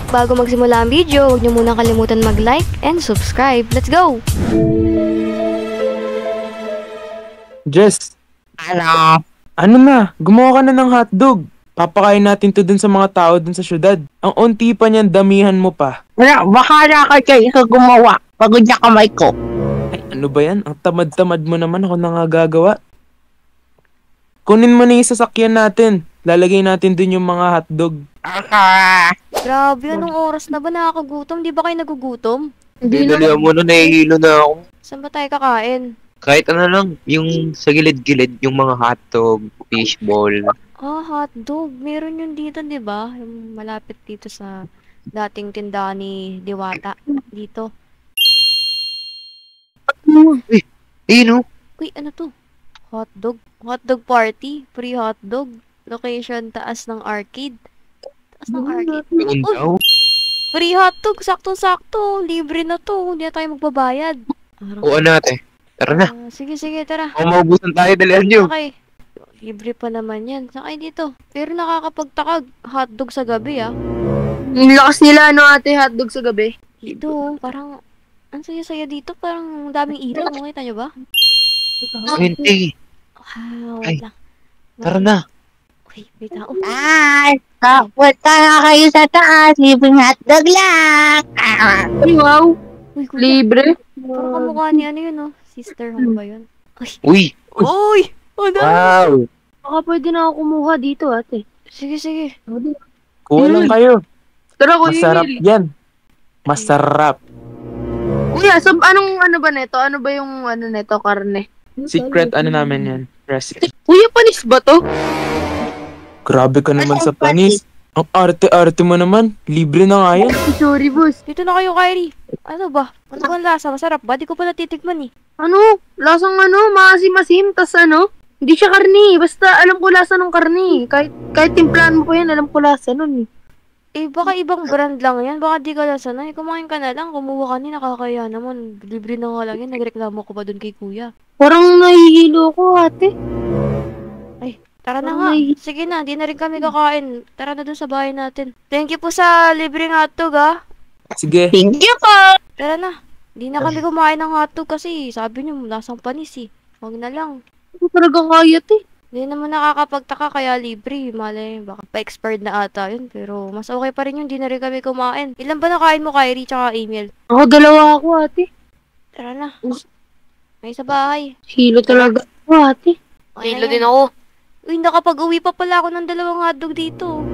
Bago magsimula ang video, huwag niyo muna kalimutan mag-like and subscribe. Let's go! Jess, Ano? ano na? Gumawa ka na ng hotdog. Papakain natin to dun sa mga tao dun sa syudad. Ang unti pa niyan, damihan mo pa. Wala, bahala ka dyan, ikaw gumawa. Pagod na kamay ko. Ay, ano ba yan? Ang tamad-tamad mo naman, ako na nga gagawa. Kunin mo na yung sasakyan natin. Lalagay natin dun yung mga hotdog. Grabe, anong oras na ba? Nakakagutom? Di ba kayo nagugutom? Hindi Dalihan mo na, nahihilo na ako. Saan ba tayo kakain? Kahit ano lang, yung sa gilid-gilid, yung mga hotdog, fishball. Hotdog. Meron yun dito, di ba? Yung malapit dito sa dating tindahan ni Diwata. Dito. Ayun o. Uy, ano to? Hotdog. Hotdog party. Free hotdog. Location taas ng arcade. Taas ng arcade. Ayun Uy, daw. free hotdog. Sakto-sakto. Libre na to. Hindi na tayo magbabayad. Oo natin. Tara na. Sige, tara. Kung maubusan tayo, dalihan nyo. Okay. Libre pa naman yan. Sakay dito. Pero nakakapagtaka. Hotdog sa gabi, ah. Ang lakas nila, ano, ate, hotdog sa gabi. Dito, parang... Ang saya-saya dito. Parang daming ilaw. Makita nyo ba? 20. Wow. Ay, Lang. Tara na. Uy, wait lang. Ay, kapunta na kayo sa taas. Libreng hotdog lang. Ay, wow. Uy, kuya. Libre. Parang kamukha ni ano yun, oh. Sister, ano ba yun? Uy. Uy! Ano? Wow. Baka pwede na ako kumuha dito, ate. Sige. Kuha lang kayo. Tara, Kuya Masarap Emil. yan. Masarap. Kuya, anong ano ba neto? Ano ba yung ano neto, karne? Secret ano namin yan. Recipe. Kuya, panis ba to? Grabe ka naman sa panis. Ang arte-arte mo naman. Libre na nga yan. Ay, sorry, boss. Dito na kayo, Kyrie. Ano ba? Ano ba ang lasa? Masarap ba? Di ko pala titikman, eh. Ano? Lasang ano? Maasim-asim, tas ano? Hindi siya karni. Basta alam ko lasa ng karni. Kahit timplahan mo pa yan, alam ko lasa nun eh. Eh, baka ibang brand lang yan. Baka di ka lang sanay. Kumain ka na lang. Kumuha ka ni. Nakakaya naman. Libre na nga lang yan. Nagreklamo ko pa dun kay kuya. Parang nahihilo ko, ate. Tara na nga. Sige na. Di na rin kami kakain. Tara na dun sa bahay natin. Thank you po sa libreng hotdog, ah. Sige. Thank you po. Tara na. Di na kami kumain ng hotdog kasi sabi niyo lasang panis, eh. Huwag na lang. Hindi ko talaga kaya, te. Hindi naman nakakapagtaka kaya libre. Malay, baka pa-expired na ata yun. Pero mas okay pa rin yun. Di na rin kami kumain. Ilan ba nakain mo, Kyrie, tsaka Emil? Ako, dalawa ako, ate. Tara na. May sa bahay. Hilo talaga ako, ate. Hilo din ako. Uy, nakapag-uwi pa pala ako ng 2 hotdog dito.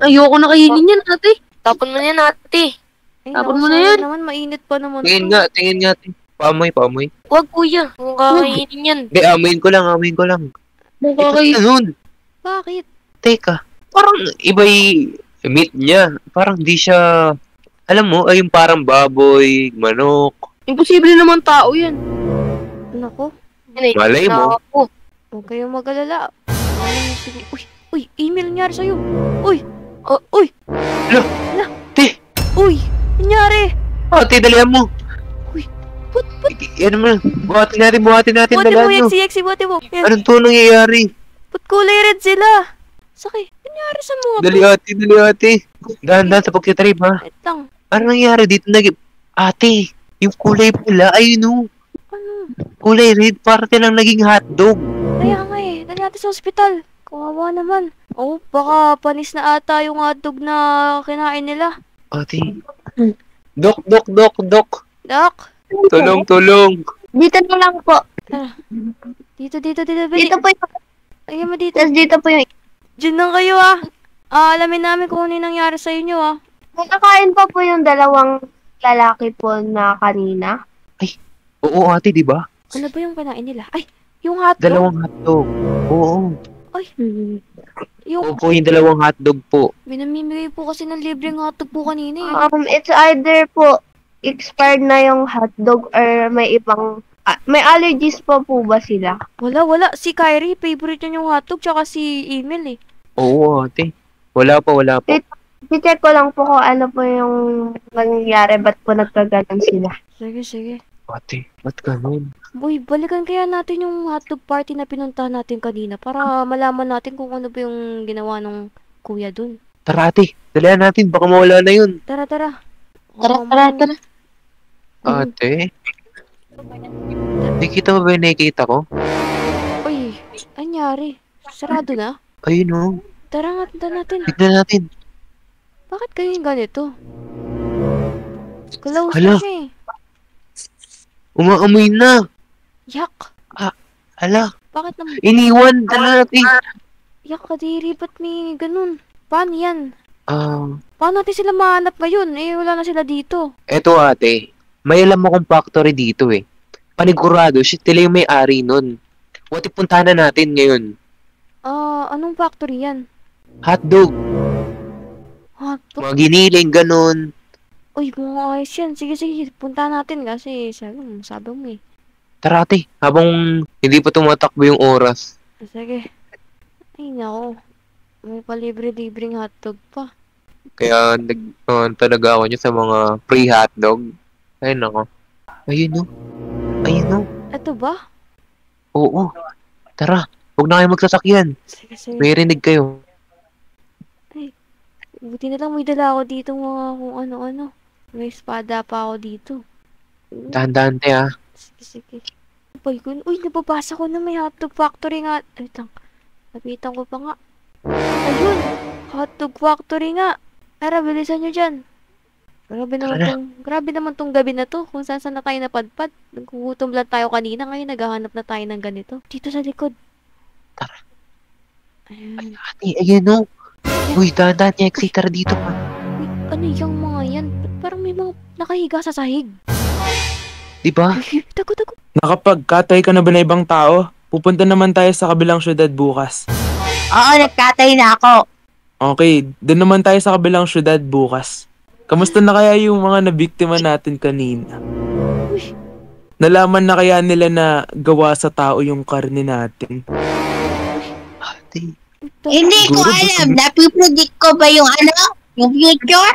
Ayoko na kainin yan, ate. Tapon mo na yan, ate. Ay, Tapon naku, mo na sayang yan. naman, mainit pa naman. Tingin to. nga. Paamoy. Wag, kuya. Kung kakainin yan. Hindi, amoyin ko lang. Mukha Ito kayo. nun. Bakit? Teka. Parang iba yung meat niya. Parang di siya... Alam mo, ay yung parang baboy, manok. Imposible naman tao yan. Nako. Malay mo. Huwag kayong mag-alala. Uy, email nangyari sa'yo. Uy! Uy! Te, Uy! Nangyari! ate, dalihan mo. Put! Yan mo. Buhatin natin, Buti mo, dalihan nyo. Yexi, buti mo. Yan. Anong to nangyayari? Ba't kulay red sila? Sakit. Nangyari sa mga Dali ate. Dahan-dahan sa pagkitrip ha. Wait lang. Ano nangyari dito? Ate, yung kulay pula, ayun o. Ano? Kulay red, para lang naging hotdog. Kaya nga eh. Dali natin sa ospital. Kawawa naman. Oh, baka panis na ata yung hotdog na kinain nila. Ate. Dok. Doc! Tulong. Dito na lang po. Dito. Dito po yung... Ayun mo dito. Tapos dito po yung... Diyan lang kayo ah. Alamin namin kung ano yung nangyari sa inyo ah. Nakakain pa po yung dalawang lalaki po na kanina. Oo ate, di ba? Ano ba yung kinain nila? Ay! Yung hotdog. Dalawang hotdog. Oo. Yung Opo, yung dalawang hotdog po. binamimigay po kasi ng libreng hotdog po kanina eh. It's either po expired na yung hotdog or may ibang... may allergies pa po ba sila? Wala. Si Kyrie, favorite niya yung hotdog tsaka si Emil eh. Oo ate. Wala pa. I-check ko lang po kung ano po yung nangyari. Ba't po nagkaganon sila? Sige. Ate, ba't ganun? Boy, balikan kaya natin yung hotdog party na pinuntahan natin kanina para malaman natin kung ano ba yung ginawa ng kuya dun. Tara ate, dalihan natin. Baka mawala na yun. Tara. Tara, tara. Ate? Nakikita mo ba yung nakikita ko? Uy, anyari? Sarado na? Ayun o. Tara nga, tignan natin. Tignan natin. Bakit kayo yung ganito? Close Hala. na siya eh. Umaamoy na. Yak! Hala. Bakit naman? Iniwan na natin. Yak, kadiri, ba't may ganun? Paano yan? Ah, Paano natin sila mahanap ngayon? Eh, wala na sila dito. eto ate. May alam akong factory dito eh. Panigurado, sila yung may-ari nun. What if puntahan na natin ngayon? Anong factory yan? Hotdog. Hotdog? Mga giniling, ganun. Uy, mga ayos yan. Sige, punta natin kasi sabi mo eh. Tara ate, habang hindi pa tumatakbo yung oras. Sige. Ay, nako. May palibre-libreng hotdog pa. Kaya talaga ako niya sa mga free hotdog. Ayun ako. Ayun o. Ayun o. Ito ba? Oo. Tara, huwag na kayo magsasakyan. Sige. May rinig kayo. Buti na lang may dala ako dito mga kung ano-ano. May espada pa ako dito. Dahan-dahan te ah. Sige. Uy, nababasa ko na may hotdog factory nga. Wait lang. Napitan ko pa nga. Ayun! Hotdog factory nga. Tara, bilisan nyo dyan. Grabe naman tong gabi na to. Kung saan na tayo napadpad. Nagkugutom lang tayo kanina. Ngayon naghahanap na tayo ng ganito. Dito sa likod. Tara. Ayun. Ate, ayun o. Uy, dahan-dahan niya. Tara dito pa. Wait, ano yung mga yan? Ba't parang may mga nakahiga sa sahig. Diba? Tago. Nakapagkatay ka na ba na ibang tao? Pupunta naman tayo sa kabilang syudad bukas. Oo, nagkatay na ako. Okay, doon naman tayo sa kabilang syudad bukas. Kamusta na kaya yung mga nabiktima natin kanina? Uy, Nalaman na kaya nila na gawa sa tao yung karne natin? Ate. Hindi ko Siguro alam. Napipredict ko ba yung yung future?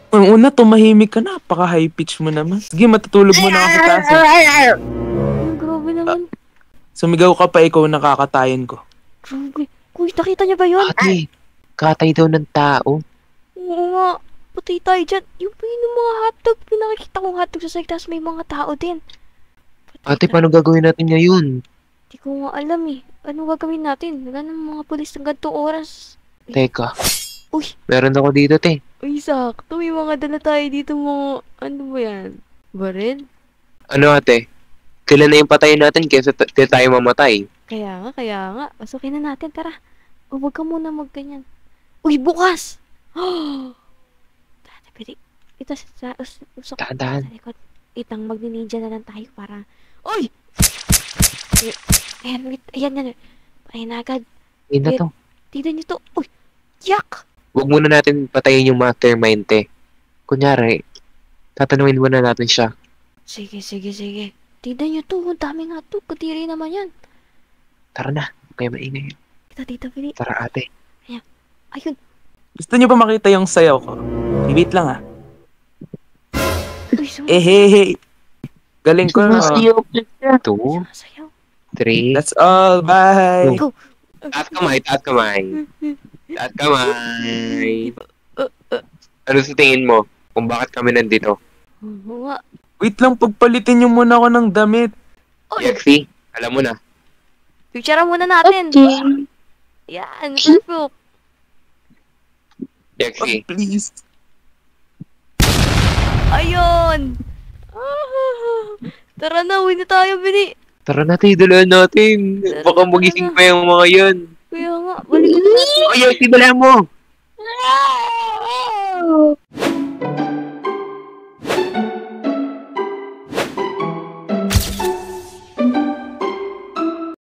Ang una, tumahimik ka na. Paka-high pitch mo naman. Sige, matutulog mo na ako sa taas. grabe naman. Sumigaw ka pa, ikaw nakakatayin ko. Grabe. Uy, nakita niyo ba yun? Ate, katay daw ng tao. Oo nga. Patay tayo dyan. Yung mga hotdog. Pinakikita kong hotdog sa side, tapos may mga tao din. Ate, paano gagawin natin ngayon? Hindi ko nga alam eh. Ano gagawin natin? Wala ng mga pulis ng ganitong oras. Teka. Uy. Meron ako dito, te. Uy, sakto. May mga dala tayo dito mga... Ano ba yan? Baril? Ano ate? Kailan na yung patayin natin kaysa tayo mamatay? Kaya nga. Pasukin na natin. Tara. O, wag ka muna magganyan. Uy, bukas! Tara, pwede. Ito sa usok. Dahan-dahan. Sa likod. Itang magni-ninja na lang tayo para... Uy! Ayan, wait. Ayan. Ayan na agad. Ayun na to. Tignan niyo to. Uy! Yak! Huwag muna natin patayin yung mastermind, te. Kunyari, tatanungin muna natin siya. Sige. Tignan niyo to. Ang dami nga to. Kadiri naman yan. Tara na, kaya maingay. Dito, Pili. Tara ate. Ayun. Gusto niyo ba makita yung sayaw ko? Wait lang ah. Uy, Hey. Galing ko na. Two, sumasayaw. three. That's all. Bye. Go. Taas kamay. Ano sa tingin mo? Kung bakit kami nandito? Oo nga. Wait lang, pagpalitin niyo muna ako ng damit. Lexi, alam mo na. Picture muna natin. Okay. Yan. Perfect. Lexi, Please. Ayun. Tara na. Uwi na tayo, Bini. tara natin, dalaan natin. Baka magising pa yung mga yan. Kaya nga. Balik na natin. Ay, Lexi, dalaan mo! No!